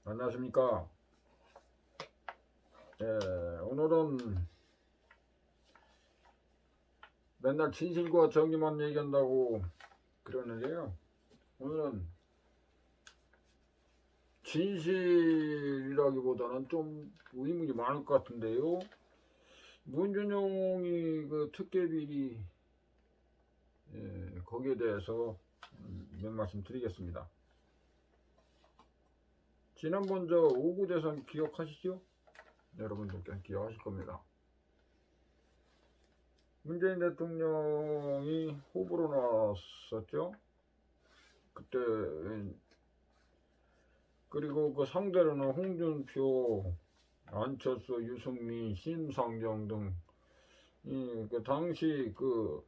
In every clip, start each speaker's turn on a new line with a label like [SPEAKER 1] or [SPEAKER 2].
[SPEAKER 1] 안녕하십니까. 오늘은 맨날 진실과 정의만 얘기한다고 그러는데요. 오늘은 진실이라기보다는 좀 의문이 많을 것 같은데요. 문준용이 그 특혜비리 거기에 대해서 몇 말씀 드리겠습니다. 지난번 저 5구 대선 기억하시죠? 여러분들께서 기억하실 겁니다. 문재인 대통령이 후보로 나왔었죠. 그때 그리고 그 상대로는 홍준표, 안철수, 유승민, 심상정 등 그 당시 그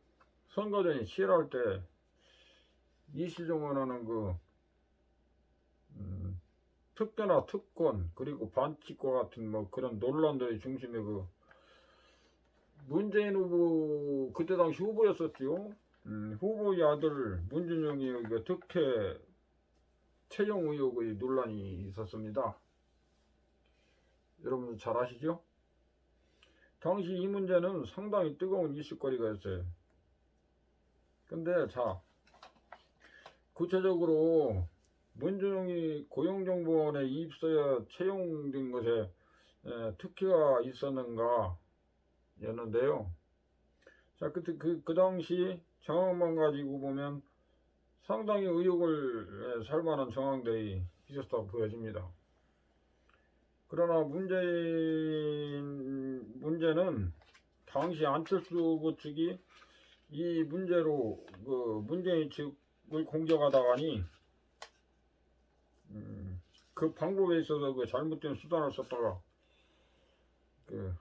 [SPEAKER 1] 선거전이 치열할 때 이시정원하는 그 특혜나 특권 그리고 반칙과 같은 뭐 그런 논란들의 중심에 그 문재인 후보 그때 당시 후보였었죠. 후보의 아들 문준영이 그 특혜 채용 의혹의 논란이 있었습니다. 여러분들 잘 아시죠? 당시 이 문제는 상당히 뜨거운 이슈거리가였어요. 근데 자, 구체적으로 문준영이 고용정보원에 입소에 채용된 것에 특혜가 있었는가 였는데요. 자, 그 당시 정황만 가지고 보면 상당히 의혹을 살 만한 정황들이 있었다고 보여집니다. 그러나 문제는 당시 안철수 후보 측이 이 문제로 그 문재인 측을 공격하다가니 그 방법에 있어서 그 잘못된 수단을 썼다가 그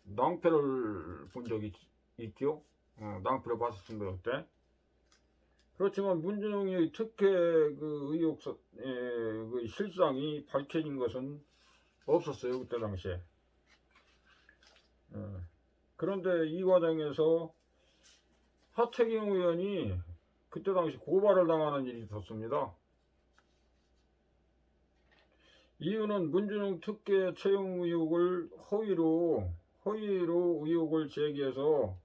[SPEAKER 1] 낭패를 본 적이 있죠. 낭패를 봤었습니다 그때. 그렇지만 문준용의 특혜 그 의혹 그 실상이 밝혀진 것은 없었어요 그때 당시에. 그런데 이 과정에서 하태경 의원이 그때 당시 고발을 당하는 일이 있었습니다. 이유는 문준용 특혜 채용 의혹을 허위로 의혹을 제기해서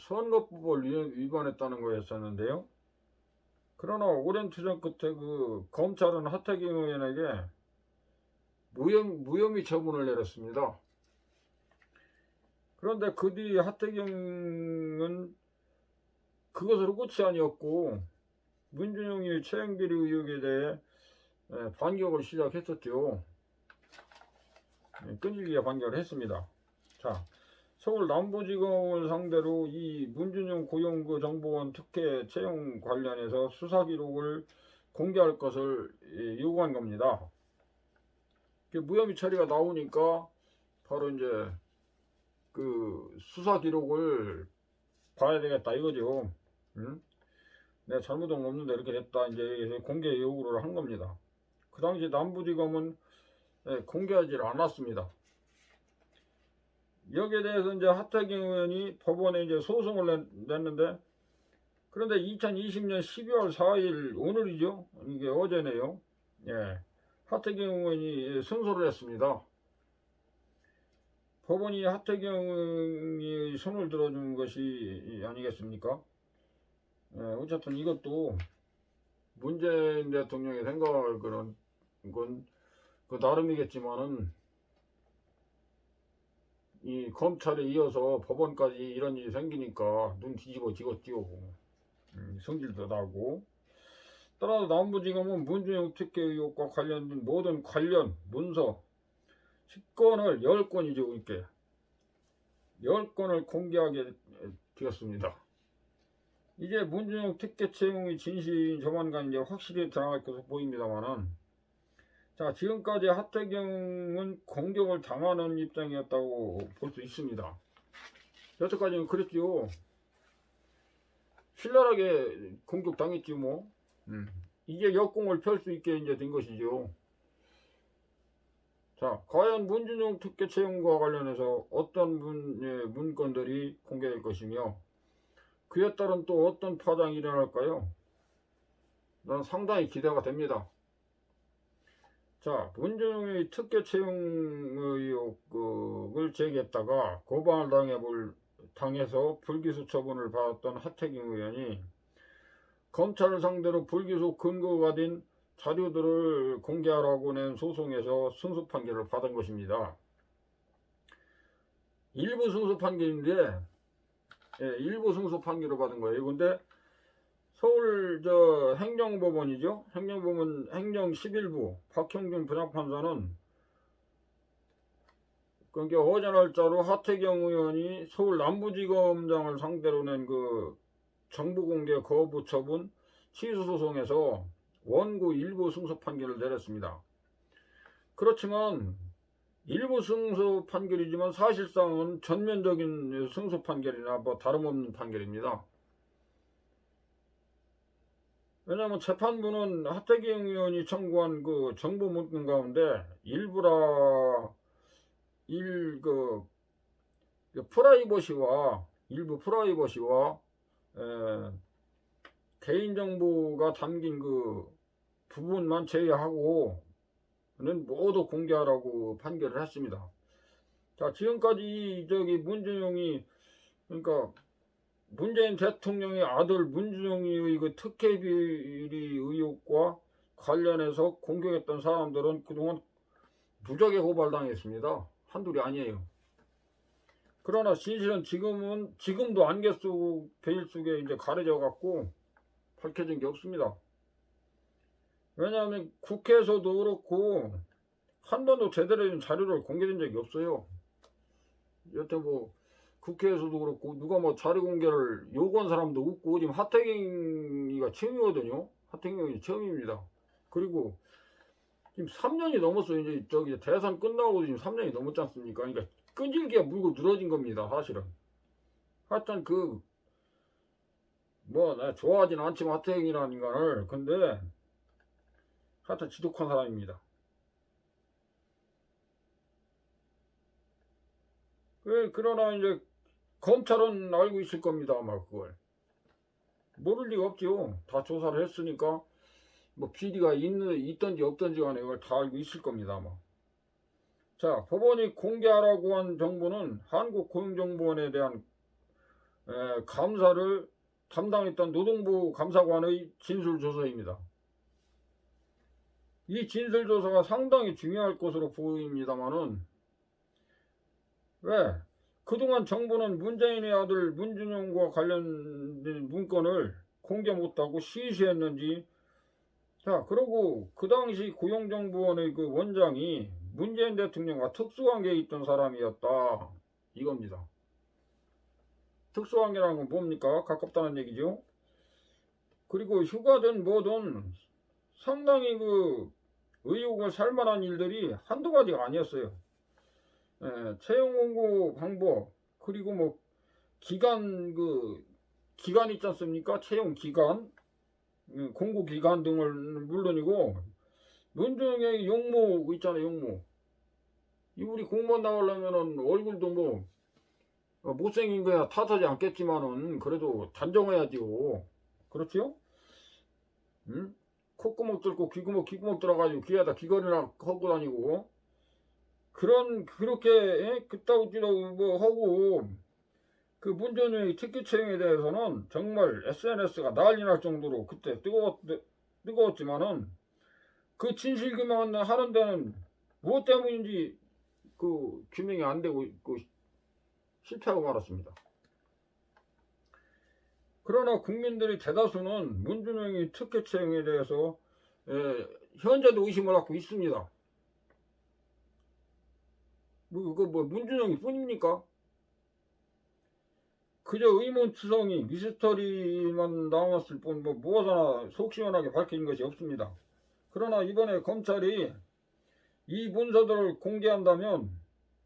[SPEAKER 1] 선거법을 위반했다는 거였었는데요. 그러나 오랜 투쟁 끝에 그 검찰은 하태경 의원에게 무혐의 처분을 내렸습니다. 그런데 그 뒤 하태경은 그것으로 끝이 아니었고 문준용이 채용비리 의혹에 대해 반격을 시작했었죠. 끈질기게 반격을 했습니다. 자, 서울 남부지검을 상대로 이 문준용 고용그 정보원 특혜 채용 관련해서 수사 기록을 공개할 것을 요구한 겁니다. 무혐의 처리가 나오니까 바로 이제 그 수사 기록을 봐야 되겠다 이거죠. 내가 잘못한 거 없는데 이렇게 됐다 이제 공개 요구를 한 겁니다. 그 당시 남부지검은 공개하지 않았습니다. 여기에 대해서 이제 하태경 의원이 법원에 이제 소송을 냈는데, 그런데 2020년 12월 4일 오늘이죠. 이게 어제네요. 하태경 의원이 승소를 했습니다. 법원이 하태경 의원이 손을 들어준 것이 아니겠습니까? 어쨌든 이것도 문재인 대통령의 생각을 그런 건 그 나름이겠지만은 이 검찰에 이어서 법원까지 이런 일이 생기니까 눈 뒤집어지겠지요. 성질도 나고. 따라서 남부지검은 문준용 특혜 의혹과 관련된 모든 관련 문서 10건을 10건이죠. 이렇게 10건을 공개하게 되었습니다. 이제 문준용 특혜 채용의 진실인 조만간 이제 확실히 드러날 것으로 보입니다만은, 자, 지금까지 하태경은 공격을 당하는 입장이었다고 볼 수 있습니다. 여태까지는 그랬죠. 신랄하게 공격당했지 뭐. 이제 역공을 펼 수 있게 이제 된 것이죠. 자, 과연 문준용 특혜 채용과 관련해서 어떤 문건들이 공개될 것이며 그에 따른 또 어떤 파장이 일어날까요? 난 상당히 기대가 됩니다. 자, 문준용이 특혜 채용 의혹을 제기했다가 고발을 당해서 불기소 처분을 받았던 하태경 의원이 검찰을 상대로 불기소 근거가 된 자료들을 공개하라고 낸 소송에서 승소 판결을 받은 것입니다. 일부 승소 판결인데, 일부 승소 판결을 받은 거예요. 근데 서울 행정법원이죠. 행정법원 행정 11부 박형준 부장판사는 그러니까 어제 날짜로 하태경 의원이 서울 남부지검장을 상대로 낸 그 정보공개 거부 처분 취소소송에서 원고 일부 승소 판결을 내렸습니다. 그렇지만 일부 승소 판결이지만 사실상은 전면적인 승소 판결이나 뭐 다름없는 판결입니다. 왜냐하면 재판부는 하태경 의원이 청구한 그 정보 문건 가운데 일부 프라이버시와 개인정보가 담긴 그 부분만 제외하고는 모두 공개하라고 판결을 했습니다. 자, 지금까지 문준용이 그러니까 문재인 대통령의 아들 문준용의 그 특혜 비리 의혹과 관련해서 공격했던 사람들은 그동안 무지하게 고발당했습니다. 한둘이 아니에요. 그러나 진실은 지금도 안개 속 베일 속에 이제 가려져 갖고 밝혀진 게 없습니다. 왜냐하면 국회에서도 그렇고 한 번도 제대로 된 자료를 공개된 적이 없어요. 여튼 국회에서도 그렇고 누가 자료 공개를 요구한 사람도 없고 지금 하태경이가 처음이거든요. 하태경이 처음입니다. 그리고 지금 3년이 넘었어요. 이제 대선 끝나고 지금 3년이 넘었지 않습니까? 그러니까 끈질기게 물고 늘어진 겁니다. 사실은. 하여튼 나 좋아하진 않지만 하태경이라는 인간을 근데 하여튼 지독한 사람입니다. 그러나 이제 검찰은 알고 있을 겁니다. 아마 그걸 모를 리가 없죠. 다 조사를 했으니까 비리가 있던지 없던지 간에 그걸 다 알고 있을 겁니다. 아마. 자, 법원이 공개하라고 한 정보는 한국고용정보원에 대한 감사를 담당했던 노동부 감사관의 진술조서입니다. 이 진술조서가 상당히 중요할 것으로 보입니다만은 왜 그동안 정부는 문재인의 아들 문준용과 관련된 문건을 공개 못하고 시시했는지. 자, 그리고 그 당시 고용정보원의 그 원장이 문재인 대통령과 특수관계에 있던 사람이었다 이겁니다. 특수관계라는 건 뭡니까? 가깝다는 얘기죠. 그리고 휴가든 뭐든 상당히 의혹을 살만한 일들이 한두 가지가 아니었어요. 채용 공고 방법, 그리고 기간 있지 않습니까? 채용 기간, 공고 기간 등을 물론이고 문준용의 용모 있잖아요. 용모. 우리 공무원 나오려면은 얼굴도 못생긴 거야 탓하지 않겠지만은 그래도 단정해야지요. 그렇지요? 응? 콧구멍 뚫고 귀구멍 들어가지고 귀에다 귀걸이나 하고 다니고 그렇게 그따구로 하고 그 문준용의 특혜 채용에 대해서는 정말 SNS가 난리 날 정도로 그때 뜨거웠지만은 그 진실 규명하는 데는 무엇 때문인지 규명이 안 되고 실패하고 말았습니다. 그러나 국민들의 대다수는 문준용의 특혜 채용에 대해서 현재도 의심을 갖고 있습니다. 문준용이 뿐입니까? 그저 의문투성이 미스터리만 남았을 뿐 무엇 하나 속 시원하게 밝힌 것이 없습니다. 그러나 이번에 검찰이 이 문서들을 공개한다면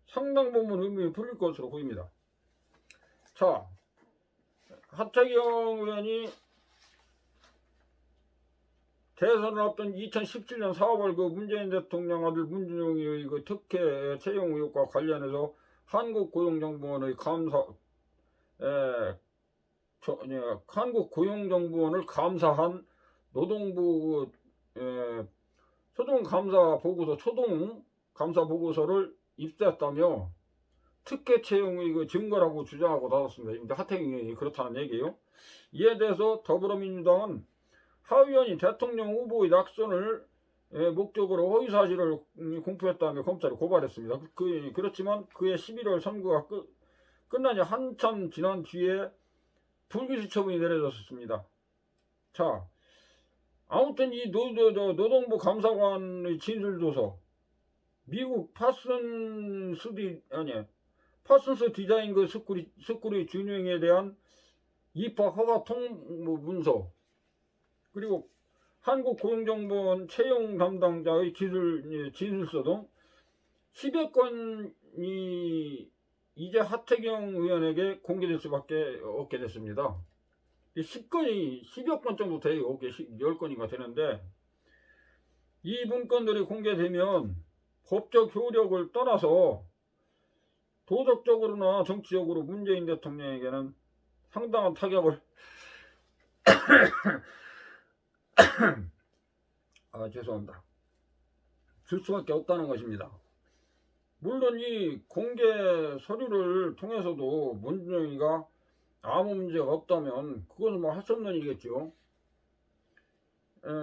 [SPEAKER 1] 상당 부분 의문이 풀릴 것으로 보입니다. 자, 하태경 의원이 대선을 앞둔 2017년 4월 문재인 대통령 아들 문준용의 특혜 채용 의혹과 관련해서 한국고용정보원의 한국고용정보원을 감사한 노동부 초동 감사 보고서를 입수했다며 특혜 채용의 그 증거라고 주장하고 나왔습니다. 하태경 의원이 그렇다는 얘기예요. 이에 대해서 더불어민주당은 하 의원이 대통령 후보의 낙선을 목적으로 허위사실을 공표했다며 검찰에 고발했습니다. 그렇지만 그의 11월 선거가 끝나지 한참 지난 뒤에 불기소 처분이 내려졌습니다. 자, 아무튼 이 노동부 감사관의 진술조서, 미국 파슨스 디자인 그 스쿨의 준용에 대한 입학 허가 통보 문서, 그리고 한국고용정보원 채용 담당자의 진술서 등 10여 건이 이제 하태경 의원에게 공개될 수밖에 없게 됐습니다. 10여 건 정도 돼요. 10건인가 되는데, 이 문건들이 공개되면 법적 효력을 떠나서 도덕적으로나 정치적으로 문재인 대통령에게는 상당한 타격을 죄송합니다. 줄 수밖에 없다는 것입니다. 물론 이 공개 서류를 통해서도 문준영이가 아무 문제가 없다면 그것은 뭐 할 수 없는 일이겠죠.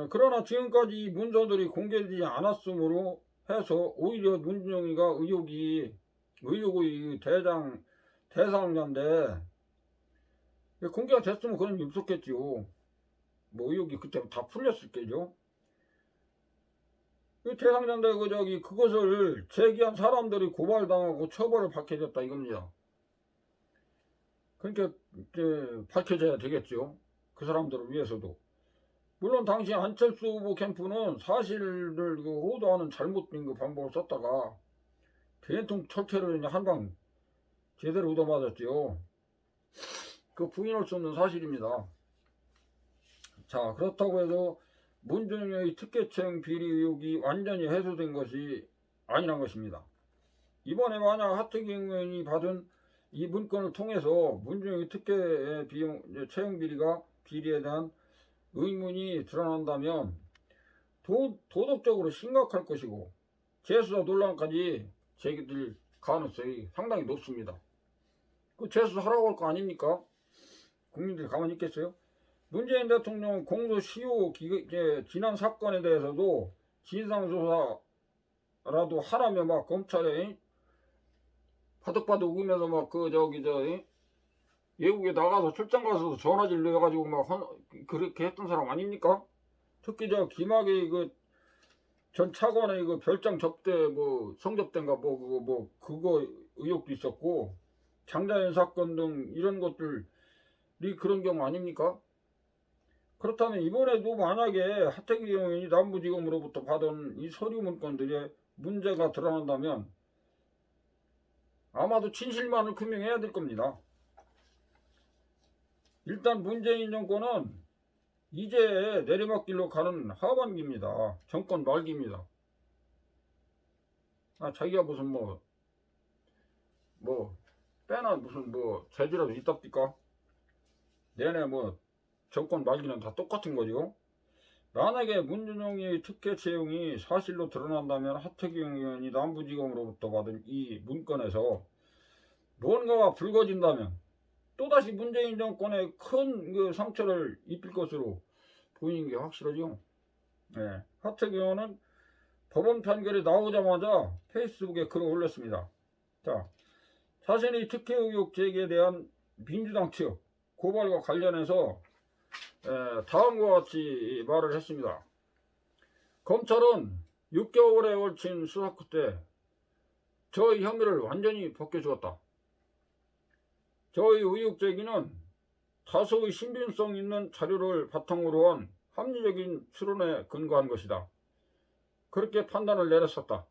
[SPEAKER 1] 그러나 지금까지 이 문서들이 공개되지 않았으므로 해서 오히려 문준영이가 의혹의 대상자인데, 공개가 됐으면 그런 일 없었겠지요. 뭐 의혹이 그때 다 풀렸을 게죠. 대상자인데 그것을 제기한 사람들이 고발당하고 처벌을 받게 됐다 이겁니다. 그러니까 밝혀져야 되겠죠. 그 사람들을 위해서도. 물론 당시 안철수 후보 캠프는 사실을 호도하는 잘못된 방법을 썼다가 대통령 철퇴를 한방 제대로 얻어맞았죠. 그 부인할 수 없는 사실입니다. 자, 그렇다고 해서 문준영의 특혜 채용 비리 의혹이 완전히 해소된 것이 아니란 것입니다. 이번에 만약 하태경 의원이 받은 이 문건을 통해서 문준영의 특혜 채용 비리에 대한 의문이 드러난다면 도덕적으로 심각할 것이고 재수사 논란까지 제기될 가능성이 상당히 높습니다. 그 재수하라고 할 거 아닙니까? 국민들이 가만히 있겠어요? 문재인 대통령 공소시효 지난 사건에 대해서도 진상조사라도 하라며 막 검찰에 바득바득 우기면서 막 외국에 나가서 출장 가서 전화질 내가지고 막 그렇게 했던 사람 아닙니까? 특히 김학의 전 차관의 별장 접대 성접대인가 그거 의혹도 있었고, 장자연 사건 등 이런 것들이 그런 경우 아닙니까? 그렇다면 이번에도 만약에 하태경 의원이 남부지검으로부터 받은 이 서류 문건들에 문제가 드러난다면 아마도 진실만을 규명해야 될 겁니다. 일단 문재인 정권은 이제 내리막길로 가는 하반기입니다. 정권 말기입니다. 자기가 무슨 빼나 무슨 재주라도 있답니까? 내내 정권 말기는 다 똑같은 거죠. 만약에 문준영의 특혜 채용이 사실로 드러난다면 하태경 의원이 남부지검으로부터 받은 이 문건에서 뭔가가 불거진다면 또다시 문재인 정권에 큰 상처를 입힐 것으로 보이는 게 확실하죠. 네. 하태경 의원은 법원 판결이 나오자마자 페이스북에 글을 올렸습니다. 자, 자신의 특혜 의혹 제기에 대한 민주당 측 고발과 관련해서 다음과 같이 말을 했습니다. 검찰은 6개월에 걸친 수사 끝에 저의 혐의를 완전히 벗겨주었다. 저의 의혹 제기는 다소의 신빙성 있는 자료를 바탕으로 한 합리적인 추론에 근거한 것이다. 그렇게 판단을 내렸었다.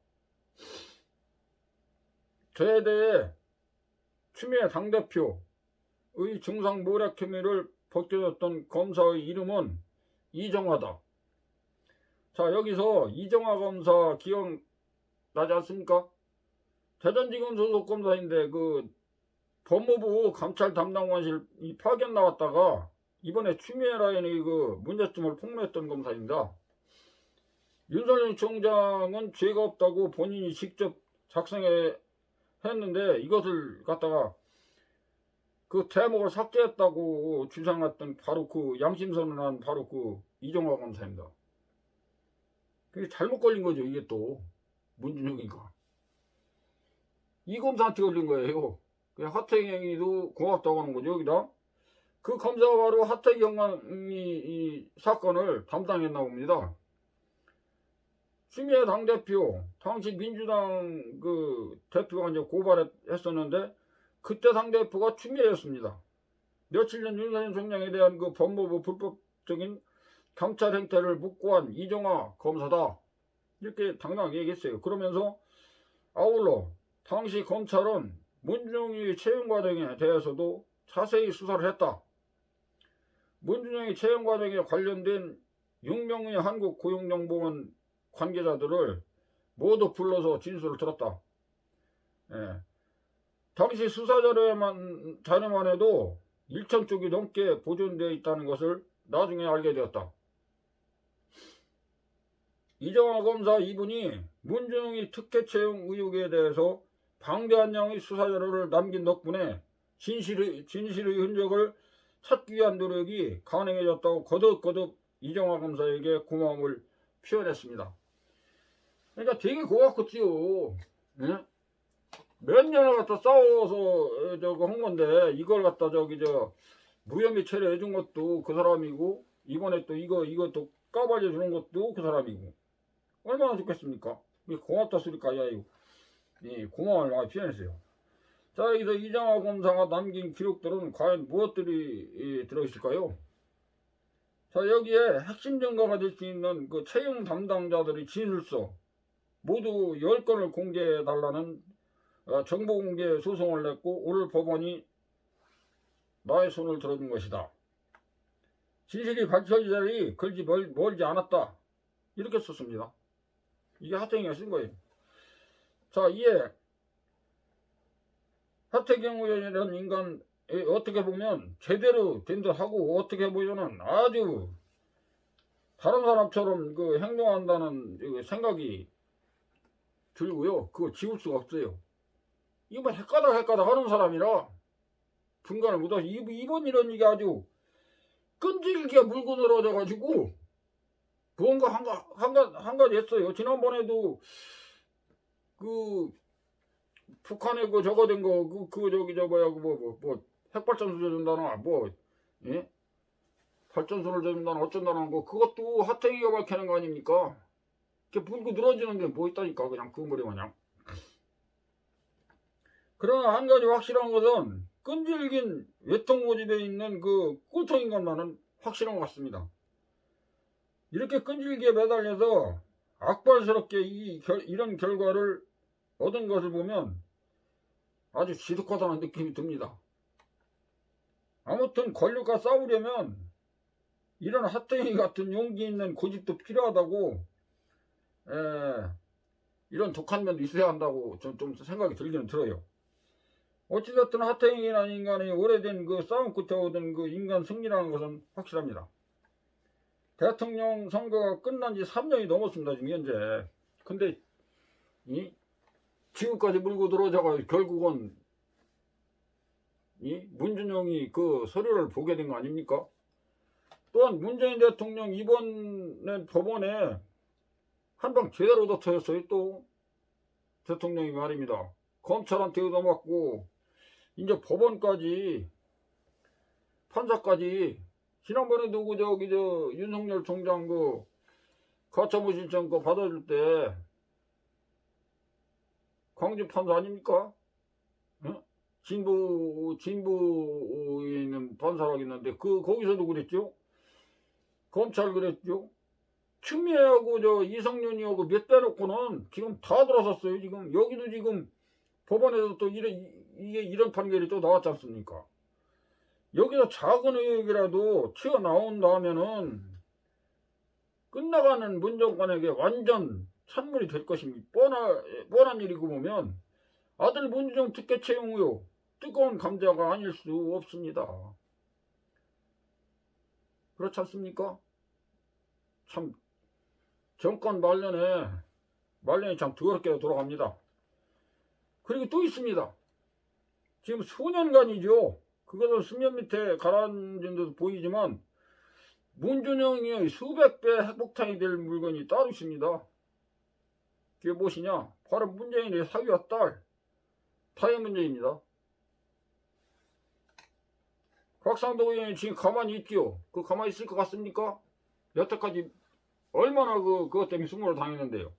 [SPEAKER 1] 저에 대해 추미애 당대표의 중상 모략 혐의를 벗겨졌던 검사의 이름은 이정화다. 자, 여기서 이정화 검사 기억나지 않습니까? 대전지검 소속 검사인데 법무부 감찰 담당관실 파견 나왔다가 이번에 추미애 라인의 문제점을 폭로했던 검사입니다. 윤석열 총장은 죄가 없다고 본인이 직접 작성했는데 이것을 갖다가 그 대목을 삭제했다고 주장했던 바로 그 양심선언한 바로 그 이종화 검사입니다. 그게 잘못 걸린 거죠. 이게 또 문준영이가 이 검사한테 걸린 거예요. 하태경이도 고맙다고 하는 거죠. 여기다 그 검사가 바로 하태경이 이 사건을 담당했나 봅니다. 추미애 당대표, 당시 민주당 그 대표가 이제 고발했었는데 그때 당대표가 추미애였습니다. 며칠 전 윤석열 총장에 대한 그 법무부 불법적인 경찰 행태를 묵고한 이종화 검사다. 이렇게 당당하게 얘기했어요. 그러면서 아울러 당시 검찰은 문준영이 채용 과정에 대해서도 자세히 수사를 했다. 문준영이 채용 과정에 관련된 6명의 한국고용정보원 관계자들을 모두 불러서 진술을 들었다. 예. 당시 수사 자료만 해도 1,000쪽이 넘게 보존되어 있다는 것을 나중에 알게 되었다. 이종화 검사 이분이 문준영이 특혜 채용 의혹에 대해서 방대한 양의 수사 자료를 남긴 덕분에 진실의 흔적을 찾기 위한 노력이 가능해졌다고 거듭 이종화 검사에게 고마움을 표현했습니다. 그러니까 되게 고맙겠지요. 예? 몇 년을 갖다 싸워서 저거 한 건데 이걸 갖다 무혐의 처리해 준 것도 그 사람이고 이번에 또 이것도 까발려 주는 것도 그 사람이고 얼마나 좋겠습니까? 고맙다 소리까지 아니고 예, 고마움을 많이 표현했어요. 자, 여기서 이종화 검사가 남긴 기록들은 과연 무엇들이 들어있을까요? 자, 여기에 핵심 증거가 될 수 있는 그 채용 담당자들의 진술서 모두 10건을 공개해달라는 정보 공개 소송을 냈고 오늘 법원이 나의 손을 들어준 것이다. 진실이 밝혀질 자리 멀지 않았다. 이렇게 썼습니다. 이게 하태경이가 쓴 거예요. 자, 이에 하태경 의원이라는 인간 어떻게 보면 제대로 된 듯하고 어떻게 보면은 아주 다른 사람처럼 그 행동한다는 생각이 들고요. 그거 지울 수가 없어요. 이거 뭐 헷가닥 하는 사람이라 분간을 못하고 이번 이런 얘기 아주 끈질기게 물고 늘어져 가지고 무언가 한 가지 했어요. 지난번에도 그 북한에 그 저거 된 거 핵발전소 줘준다나 예? 발전소를 줘준다나 어쩐다는 거 그것도 하태경이가 밝히는 거 아닙니까? 이렇게 물고 늘어지는 게 뭐 있다니까 그냥 그 머리 마냥. 그러나 한 가지 확실한 것은 끈질긴 외통 고집에 있는 그 꼴통인 것만은 확실한 것 같습니다. 이렇게 끈질기게 매달려서 악발스럽게 이런 결과를 얻은 것을 보면 아주 지독하다는 느낌이 듭니다. 아무튼 권력과 싸우려면 이런 하태경이 같은 용기 있는 고집도 필요하다고 이런 독한 면도 있어야 한다고 좀 생각이 들기는 들어요. 어찌됐든 하태경이라는 인간이 오래된 그 싸움 끝에 얻은 그 인간 승리라는 것은 확실합니다. 대통령 선거가 끝난 지 3년이 넘었습니다. 지금 현재. 근데 지금까지 물고 들어오자가 결국은 문준영이 그 서류를 보게 된 거 아닙니까? 또한 문재인 대통령 이번에 법원에 한 방 제대로 더 터졌어요. 또 대통령이 말입니다. 검찰한테 얻어맞고 이제 법원까지 판사까지 지난번에도 윤석열 총장 그 가처분 신청 거 받아줄 때 광주 판사 아닙니까? 진보에 있는 판사라고 했는데 거기서도 그랬죠. 검찰 그랬죠. 추미애하고 이성윤이하고 몇 빼놓고는 지금 다 들어섰어요. 지금 여기도 지금 법원에서 또 이런 판결이 또 나왔지 않습니까? 여기서 작은 의혹이라도 튀어나온다면은 끝나가는 문정권에게 완전 찬물이 될 것입니다. 뻔한 일이고 보면 아들 문준영 특혜 채용 의혹 뜨거운 감자가 아닐 수 없습니다. 그렇지 않습니까? 참 정권 말년이 참 더럽게 돌아갑니다. 그리고 또 있습니다. 지금 수년간이죠. 그것은 수면 밑에 가라앉은 듯 보이지만 문준영이 수백 배 핵폭탄이 될 물건이 따로 있습니다. 그게 무엇이냐? 바로 문재인의 사위와 딸 타의 문제입니다. 곽상도 의원이 지금 가만히 있지요. 그 가만히 있을 것 같습니까? 여태까지 얼마나 그것 때문에 수모를 당했는데요.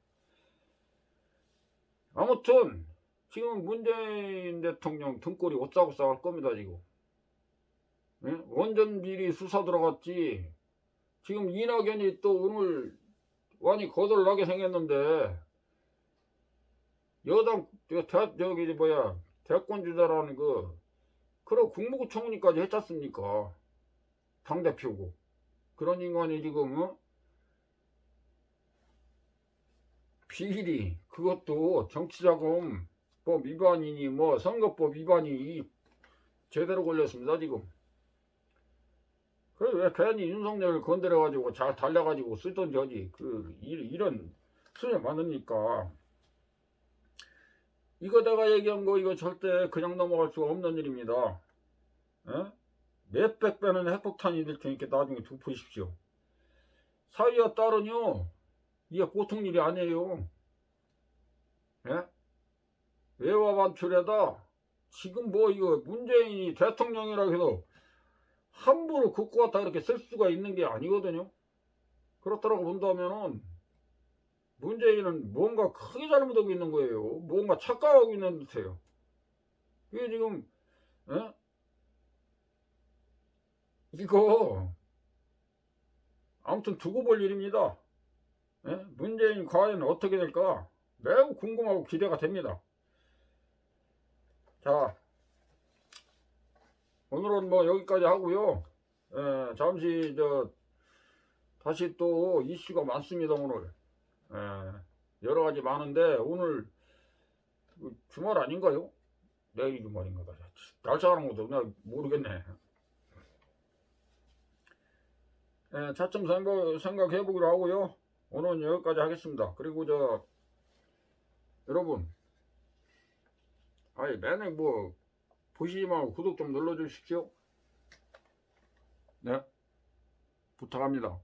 [SPEAKER 1] 아무튼 지금 문재인 대통령 등골이 오싹오싹 할 겁니다. 지금 원전 비리 수사 들어갔지. 지금 이낙연이 또 오늘 완이 거덜나게 생겼는데 여당 대권 주자라는 그런 국무총리까지 했지 않습니까? 당대표고. 그런 인간이 지금 비리 그것도 정치자금 법 위반이니 선거법 위반이 제대로 걸렸습니다. 지금. 그래 왜 괜히 윤석열을 건드려가지고 잘 달려가지고 쓰던지 하지. 이런 수에 많으니까. 이거 내가 얘기한 거 이거 절대 그냥 넘어갈 수가 없는 일입니다. 에? 몇백 배는 핵폭탄이 될 테니까 나중에 두 보십시오. 사위와 딸은요 이게 보통 일이 아니에요. 에? 외화 반출에다 지금 이거 문재인이 대통령이라고 해서 함부로 그거 갖다 이렇게 쓸 수가 있는 게 아니거든요. 그렇다고 본다면은 문재인은 뭔가 크게 잘못하고 있는 거예요. 뭔가 착각하고 있는 듯해요. 이게 지금 이거 아무튼 두고 볼 일입니다. 문재인 과연 어떻게 될까 매우 궁금하고 기대가 됩니다. 자, 오늘은 여기까지 하고요. 잠시 다시 또 이슈가 많습니다. 오늘 여러가지 많은데 오늘 주말 아닌가요? 내일이 주말인가 봐. 날짜라는 것도 나 모르겠네. 차츰 생각해보기로 하고요. 오늘은 여기까지 하겠습니다. 그리고 여러분 맨날 보시지 말고 구독 좀 눌러주십시오. 네, 부탁합니다.